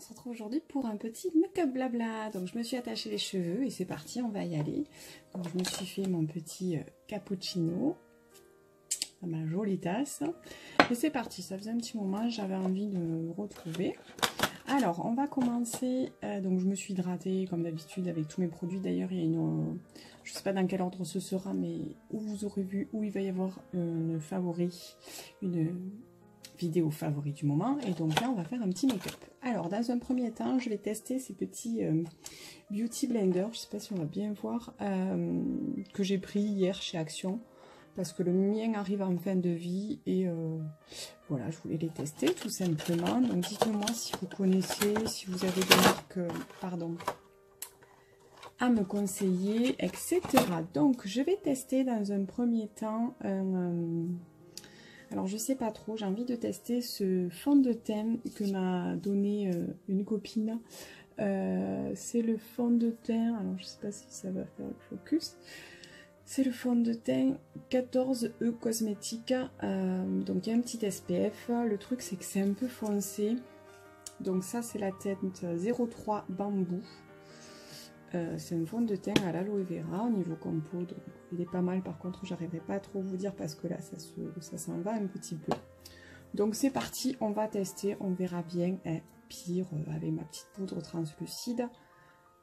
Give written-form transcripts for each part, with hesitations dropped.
on se retrouve aujourd'hui pour un petit make-up blabla. Donc je me suis attaché les cheveux et c'est parti, on va y aller. Donc je me suis fait mon petit cappuccino dans ma jolie tasse. Et c'est parti, ça faisait un petit moment, j'avais envie de me retrouver. Alors on va commencer, donc je me suis hydratée comme d'habitude avec tous mes produits. D'ailleurs il y a une, je sais pas dans quel ordre ce sera, mais où vous aurez vu, où il va y avoir une favori, une vidéo favori du moment. Et donc là on va faire un petit make-up. Alors dans un premier temps je vais tester ces petits beauty blender, je sais pas si on va bien voir, que j'ai pris hier chez Action parce que le mien arrive en fin de vie et voilà, je voulais les tester tout simplement. Donc dites-moi si vous connaissez, si vous avez des marques pardon à me conseiller, etc. Donc je vais tester dans un premier temps alors je sais pas trop, j'ai envie de tester ce fond de teint que m'a donné une copine. C'est le fond de teint, alors je sais pas si ça va faire le focus. C'est le fond de teint 14E Cosmétique. Donc il y a un petit SPF. Le truc c'est que c'est un peu foncé. Donc ça c'est la teinte 03 Bambou. C'est un fond de teint à l'aloe vera au niveau compo, donc il est pas mal. Par contre j'arriverai pas à trop vous dire parce que là ça s'en va un petit peu. Donc c'est parti, on va tester, on verra bien. Pire avec ma petite poudre translucide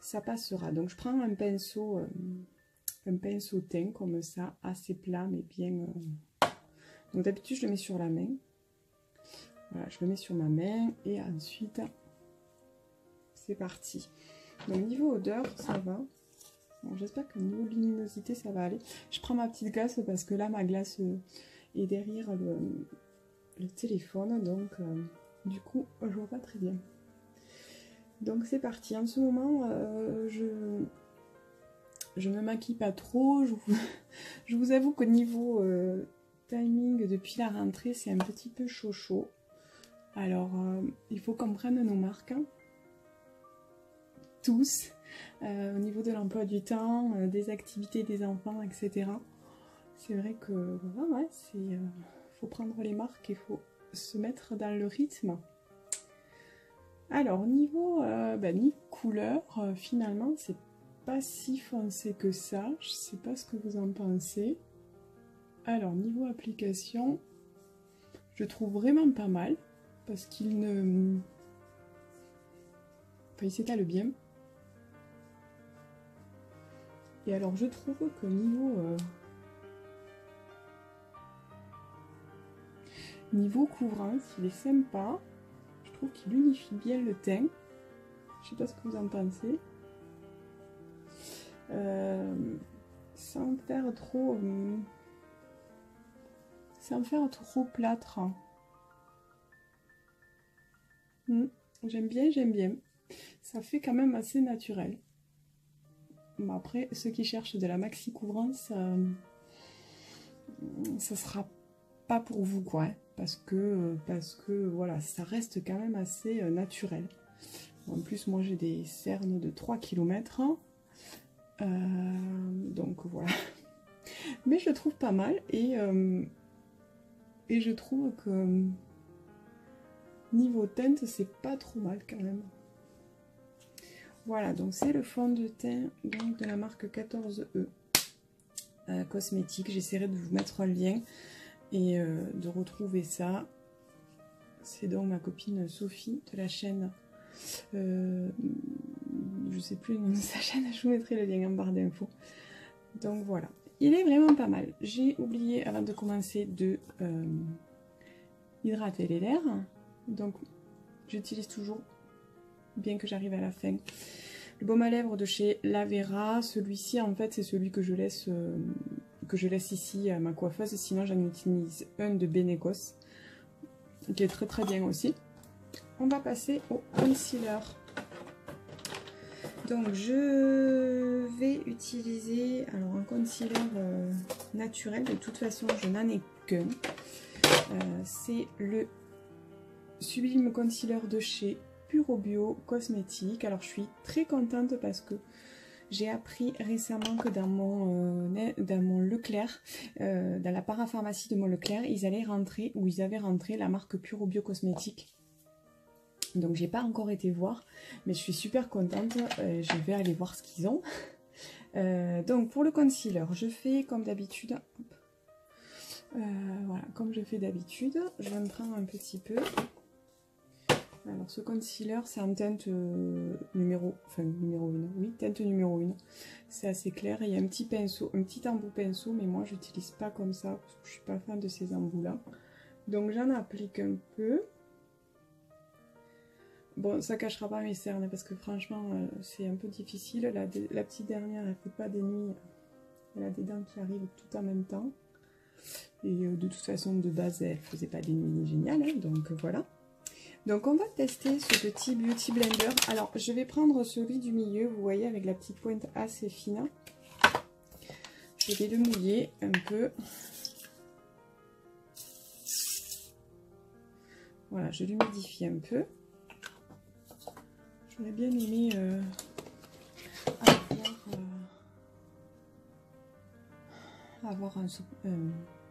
ça passera. Donc je prends un pinceau teint comme ça, assez plat mais bien donc d'habitude je le mets sur la main. Voilà, je le mets sur ma main et ensuite c'est parti. Donc niveau odeur ça va. Bon, j'espère que niveau luminosité ça va aller. Je prends ma petite glace parce que là ma glace est derrière le téléphone, donc du coup je vois pas très bien. Donc c'est parti. En ce moment je ne maquille pas trop. Je vous avoue qu'au niveau timing depuis la rentrée c'est un petit peu chaud. Alors il faut qu'on prenne nos marques, hein, tous, au niveau de l'emploi du temps, des activités des enfants, etc. C'est vrai que voilà, ouais, faut prendre les marques et faut se mettre dans le rythme. Alors niveau couleur, finalement c'est pas si foncé que ça. Je sais pas ce que vous en pensez. Alors niveau application, je trouve vraiment pas mal parce qu'il ne, enfin, il s'étale bien. Et alors je trouve que niveau couvrance, il est sympa. Je trouve qu'il unifie bien le teint. Je sais pas ce que vous en pensez. Sans faire trop plâtre. J'aime bien. Ça fait quand même assez naturel. Bon, après, ceux qui cherchent de la maxi couvrance, ça sera pas pour vous, quoi, hein, parce que voilà, ça reste quand même assez naturel. En plus, moi j'ai des cernes de 3 km, donc voilà. Mais je le trouve pas mal et je trouve que niveau teinte, c'est pas trop mal quand même. Voilà, donc c'est le fond de teint donc, de la marque 14E Cosmétique. J'essaierai de vous mettre un lien et de retrouver ça. C'est donc ma copine Sophie de la chaîne. Je sais plus le nom de sa chaîne, je vous mettrai le lien en barre d'infos. Donc voilà, il est vraiment pas mal. J'ai oublié avant de commencer de hydrater les lèvres. Donc j'utilise toujours, bien que j'arrive à la fin, le baume à lèvres de chez Lavera. Celui-ci en fait c'est celui que je laisse ici à ma coiffeuse. Sinon j'en utilise un de Benecos qui est très bien aussi. On va passer au concealer. Donc je vais utiliser alors un concealer naturel. De toute façon je n'en ai qu'un. C'est le Sublime Concealer de chez Puro Bio Cosmétique. Alors je suis très contente parce que j'ai appris récemment que dans mon Leclerc, dans la parapharmacie de mon Leclerc, ils avaient rentré la marque Puro Bio Cosmétique Donc j'ai pas encore été voir, mais je suis super contente. Je vais aller voir ce qu'ils ont. Donc pour le concealer, je fais comme d'habitude. Voilà, comme je fais d'habitude, je vais me prendre un petit peu. Alors ce concealer, c'est en teinte numéro 1, oui, teinte numéro 1. C'est assez clair. Il y a un petit pinceau, un petit embout pinceau, mais moi j'utilise pas comme ça parce que je suis pas fan de ces embouts là. Donc j'en applique un peu. Bon, ça cachera pas mes cernes parce que franchement c'est un peu difficile. La petite dernière, elle fait pas des nuits. Elle a des dents qui arrivent tout en même temps. Et de toute façon, de base, elle faisait pas des nuits géniales, hein, donc voilà. Donc on va tester ce petit Beauty Blender. Alors je vais prendre celui du milieu, vous voyez, avec la petite pointe assez fine. Je vais le mouiller un peu. Voilà, je l'humidifie un peu. J'aurais bien aimé avoir un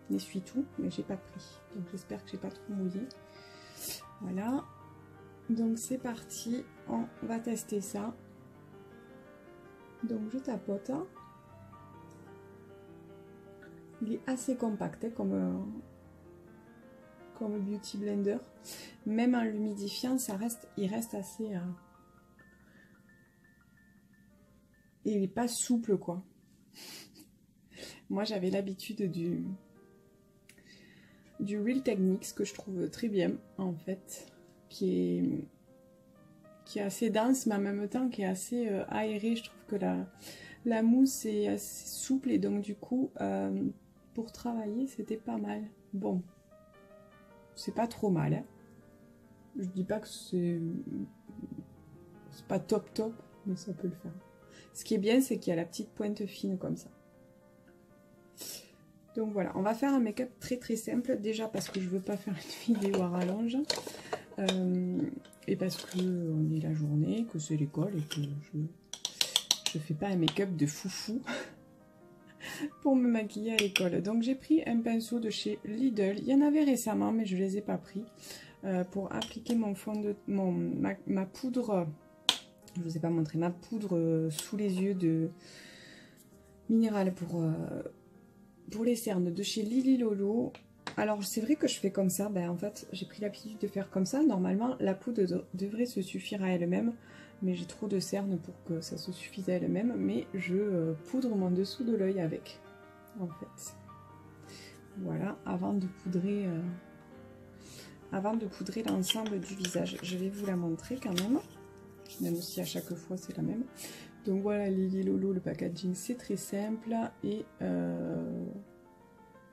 essuie-tout, mais j'ai pas pris. Donc j'espère que j'ai pas trop mouillé. Voilà. Donc c'est parti, on va tester ça. Donc je tapote. Il est assez compact, hein, comme Beauty Blender. Même en l'humidifiant, il reste assez... il n'est pas souple, quoi. Moi, j'avais l'habitude du Real Techniques, que je trouve très bien, en fait. Qui est assez dense, mais en même temps qui est assez aéré. Je trouve que la mousse est assez souple, et donc du coup, pour travailler, c'était pas mal. Bon, c'est pas trop mal, hein. Je dis pas que c'est pas top, mais ça peut le faire. Ce qui est bien, c'est qu'il y a la petite pointe fine comme ça. Donc voilà, on va faire un make-up très simple. Déjà parce que je veux pas faire une vidéo à rallonge. Et parce que on est la journée, que c'est l'école et que je fais pas un make-up de foufou pour me maquiller à l'école. Donc j'ai pris un pinceau de chez Lidl. Il y en avait récemment, mais je les ai pas pris. Pour appliquer mon fond de ma poudre. Je vous ai pas montré ma poudre sous les yeux de Minéral pour les cernes de chez Lily Lolo. Alors c'est vrai que je fais comme ça, ben, en fait j'ai pris l'habitude de faire comme ça. Normalement la poudre devrait se suffire à elle-même, mais j'ai trop de cernes pour que ça se suffise à elle-même. Mais je poudre mon dessous de l'œil avec, en fait. Voilà, avant de poudrer l'ensemble du visage. Je vais vous la montrer quand même si à chaque fois c'est la même. Donc voilà, Lily Lolo, le packaging c'est très simple et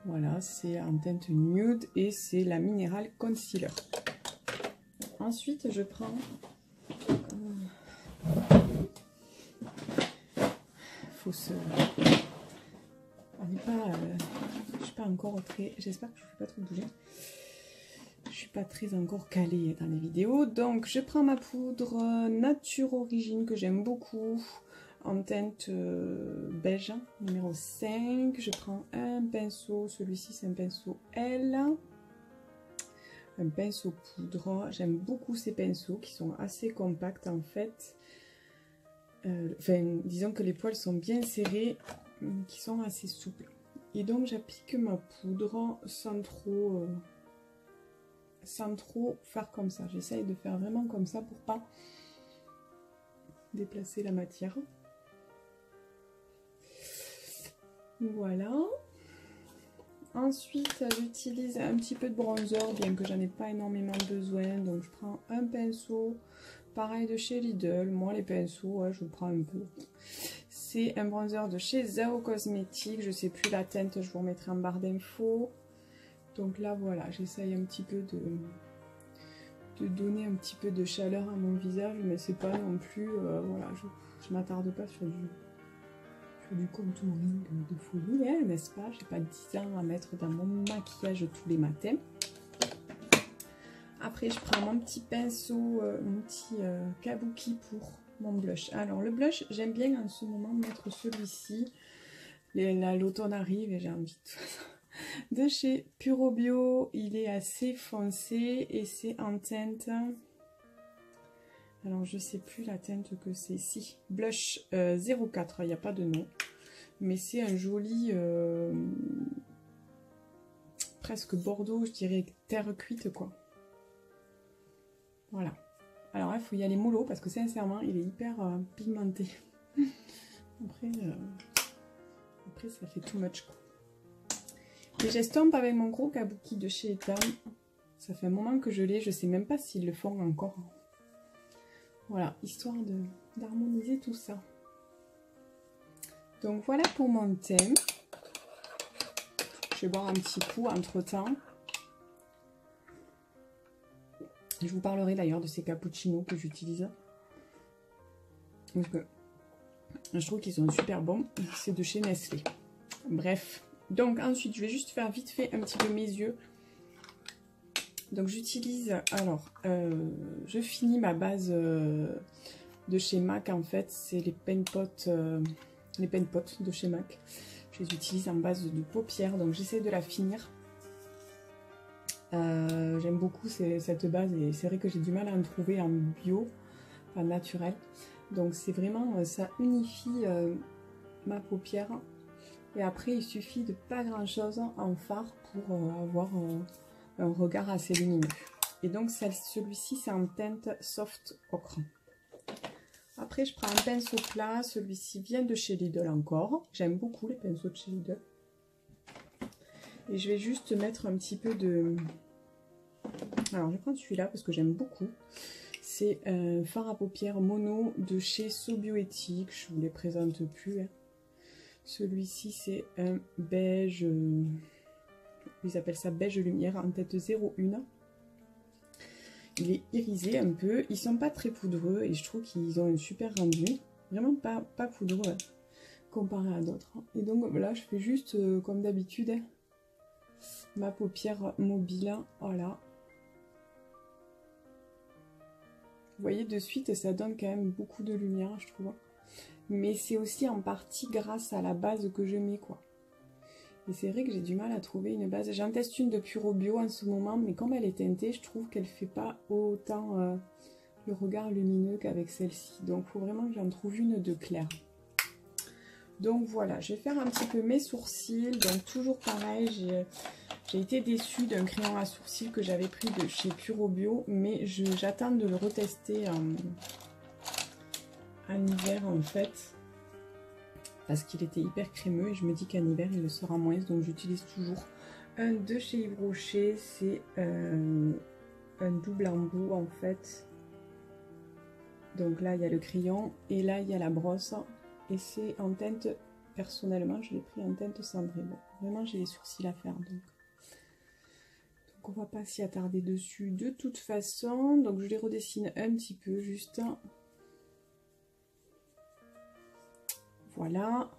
voilà, c'est en teinte nude et c'est la Minéral Concealer. Ensuite je prends on n'est pas je suis pas encore très, j'espère que je ne fais pas trop bouger. Je suis pas très encore calée dans les vidéos. Donc je prends ma poudre Nature Origine que j'aime beaucoup en teinte beige numéro 5. Je prends un pinceau, celui-ci c'est un pinceau L, un pinceau poudre. J'aime beaucoup ces pinceaux qui sont assez compacts en fait. Enfin disons que les poils sont bien serrés, qui sont assez souples. Et donc j'applique ma poudre sans trop faire comme ça. J'essaye de faire vraiment comme ça pour pas déplacer la matière. Voilà. Ensuite, j'utilise un petit peu de bronzer, bien que j'en ai pas énormément besoin. Donc je prends un pinceau, pareil de chez Lidl. Moi les pinceaux, ouais, je prends un peu. C'est un bronzer de chez Zao Cosmetics. Je sais plus la teinte, je vous remettrai en barre d'infos. Donc là voilà, j'essaye un petit peu de donner un petit peu de chaleur à mon visage, mais c'est pas non plus, voilà, je m'attarde pas sur du contouring de folie, hein, n'est-ce pas? J'ai pas 10 ans à mettre dans mon maquillage tous les matins. Après je prends mon petit pinceau, mon petit kabuki pour mon blush. Alors le blush, j'aime bien en ce moment mettre celui-ci. L'automne arrive et j'ai envie de chez Puro Bio. Il est assez foncé et c'est en teinte Alors, je sais plus la teinte que c'est. Si, Blush 04, il n'y a pas de nom. Mais c'est un joli... presque bordeaux, je dirais terre cuite, quoi. Voilà. Alors, il faut y aller mollo, parce que sincèrement, il est hyper pigmenté. Après, ça fait too much, quoi. Et j'estompe avec mon gros kabuki de chez Etam. Ça fait un moment que je l'ai, je sais même pas s'ils le font encore. Voilà, histoire d'harmoniser tout ça. Donc voilà pour mon thème. Je vais boire un petit coup entre temps. Je vous parlerai d'ailleurs de ces cappuccinos que j'utilise. Parce que je trouve qu'ils sont super bons. C'est de chez Nestlé. Bref. Donc ensuite, je vais juste faire vite fait un petit peu mes yeux. Donc j'utilise, alors, je finis ma base de chez MAC en fait. C'est les pen pots de chez MAC. Je les utilise en base de paupières. Donc j'essaie de la finir. J'aime beaucoup cette base et c'est vrai que j'ai du mal à en trouver en bio, en naturel. Donc c'est vraiment, ça unifie ma paupière. Et après il suffit de pas grand chose en fard pour avoir un regard assez lumineux. Et donc celui-ci c'est en teinte soft ocre. Après je prends un pinceau plat, celui-ci vient de chez Lidl encore. J'aime beaucoup les pinceaux de chez Lidl. Et je vais juste mettre un petit peu de... Alors je vais prendre celui-là parce que j'aime beaucoup. C'est un fard à paupières mono de chez So Bioéthique. Je ne vous les présente plus. Hein. Celui-ci c'est un beige... ils appellent ça beige lumière en teinte 01. Il est irisé un peu. Ils sont pas très poudreux et je trouve qu'ils ont un super rendu. Vraiment pas poudreux hein, comparé à d'autres. Et donc là je fais juste comme d'habitude hein, ma paupière mobile. Voilà. Vous voyez de suite ça donne quand même beaucoup de lumière je trouve. Mais c'est aussi en partie grâce à la base que je mets quoi. Et c'est vrai que j'ai du mal à trouver une base. J'en teste une de Puro Bio en ce moment, mais comme elle est teintée, je trouve qu'elle fait pas autant le regard lumineux qu'avec celle-ci. Donc il faut vraiment que j'en trouve une de claire. Donc voilà, je vais faire un petit peu mes sourcils. Donc toujours pareil, j'ai été déçue d'un crayon à sourcils que j'avais pris de chez Puro Bio, mais j'attends de le retester en hiver en fait. Parce qu'il était hyper crémeux et je me dis qu'en hiver il le sera moins, donc j'utilise toujours un de chez Yves Rocher, c'est un double embout en fait. Donc là il y a le crayon et là il y a la brosse et c'est en teinte, personnellement je l'ai pris en teinte cendrée. Bon, vraiment j'ai les sourcils à faire donc on va pas s'y attarder dessus de toute façon. Donc je les redessine un petit peu juste. Voilà,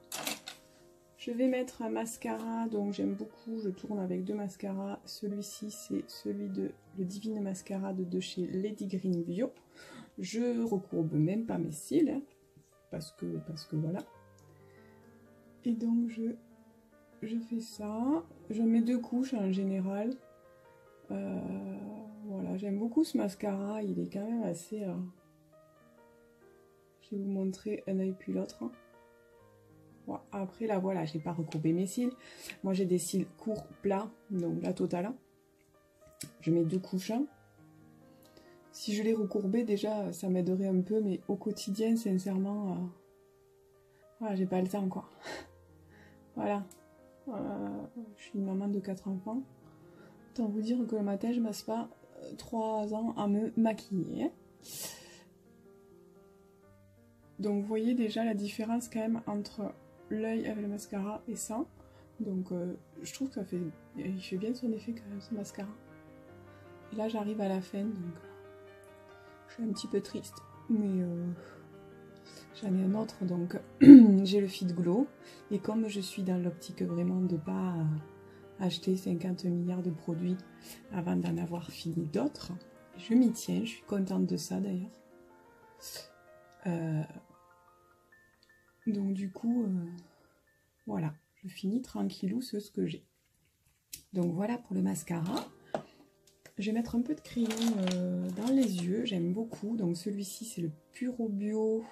je vais mettre un mascara, donc j'aime beaucoup, je tourne avec deux mascaras. Celui-ci, c'est celui de le Divine Mascarade de chez Lady Green Bio. Je recourbe même pas mes cils, hein, parce que voilà. Et donc je fais ça, je mets deux couches en général. Voilà, j'aime beaucoup ce mascara, il est quand même assez... Je vais vous montrer un œil puis l'autre. Après là voilà, j'ai pas recourbé mes cils. Moi j'ai des cils courts, plats, donc la totale. Je mets deux couches. Si je les recourbais déjà ça m'aiderait un peu, mais au quotidien sincèrement, voilà, j'ai pas le temps quoi. Voilà, je suis une maman de 4 enfants. Autant vous dire que le matin je passe pas 3 ans à me maquiller. Hein. Donc vous voyez déjà la différence quand même entre l'œil avec le mascara et ça. Donc je trouve que il fait bien son effet quand même ce mascara. Et là j'arrive à la fin donc je suis un petit peu triste. Mais j'en ai un autre donc j'ai le Fit Glow. Et comme je suis dans l'optique vraiment de pas acheter 50 milliards de produits avant d'en avoir fini d'autres, je m'y tiens, je suis contente de ça d'ailleurs. Donc du coup, voilà, je finis tranquillou ce que j'ai. Donc voilà pour le mascara. Je vais mettre un peu de crayon dans les yeux, j'aime beaucoup. Donc celui-ci c'est le Puro Bio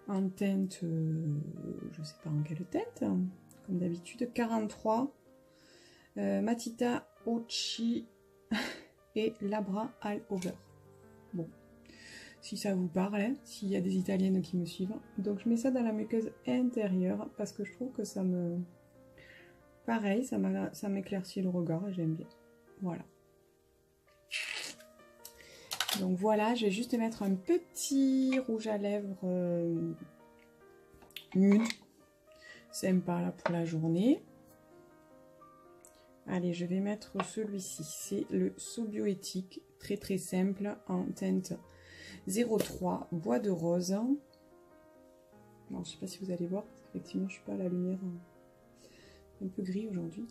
en teinte, je sais pas en quelle teinte, comme d'habitude, 43. Matita Ochi et Labra All Over. Bon, si ça vous parle, hein, s'il y a des italiennes qui me suivent. Donc je mets ça dans la muqueuse intérieure parce que je trouve que ça me... Pareil, ça m'éclaircit le regard et j'aime bien. Voilà. Donc voilà, je vais juste mettre un petit rouge à lèvres nude. Sympa là pour la journée. Allez, je vais mettre celui-ci. C'est le So Bioéthique, très très simple, en teinte 03, bois de rose. Bon, je sais pas si vous allez voir, parce qu'effectivement, je suis pas à la lumière un peu gris aujourd'hui.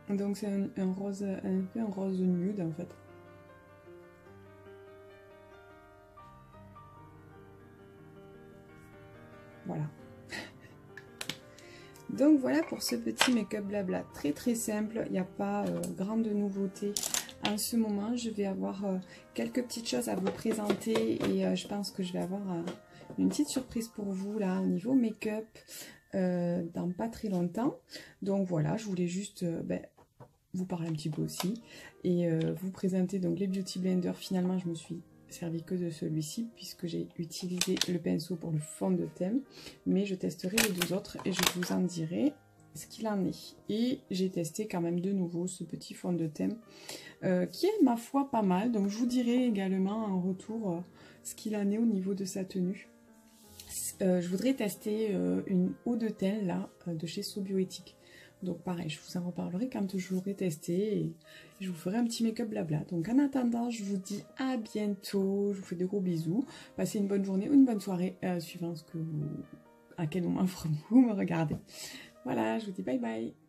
Donc c'est un rose, un peu un rose nude en fait. Voilà. Donc voilà pour ce petit make-up blabla très très simple. Il n'y a pas grande nouveauté en ce moment. Je vais avoir quelques petites choses à vous présenter et je pense que je vais avoir une petite surprise pour vous là au niveau make-up dans pas très longtemps. Donc voilà, je voulais juste vous parler un petit peu aussi et vous présenter donc les Beauty Blender. Finalement, je me suis servi que de celui-ci puisque j'ai utilisé le pinceau pour le fond de teint, mais je testerai les deux autres et je vous en dirai ce qu'il en est. Et j'ai testé quand même de nouveau ce petit fond de teint qui est ma foi pas mal, donc je vous dirai également en retour ce qu'il en est au niveau de sa tenue. Je voudrais tester une eau de teint là de chez So Bioéthique. Donc pareil, je vous en reparlerai quand je l'aurai testé et je vous ferai un petit make-up blabla. Donc en attendant, je vous dis à bientôt, je vous fais de gros bisous. Passez une bonne journée ou une bonne soirée, suivant à quel moment vous me regardez. Voilà, je vous dis bye bye.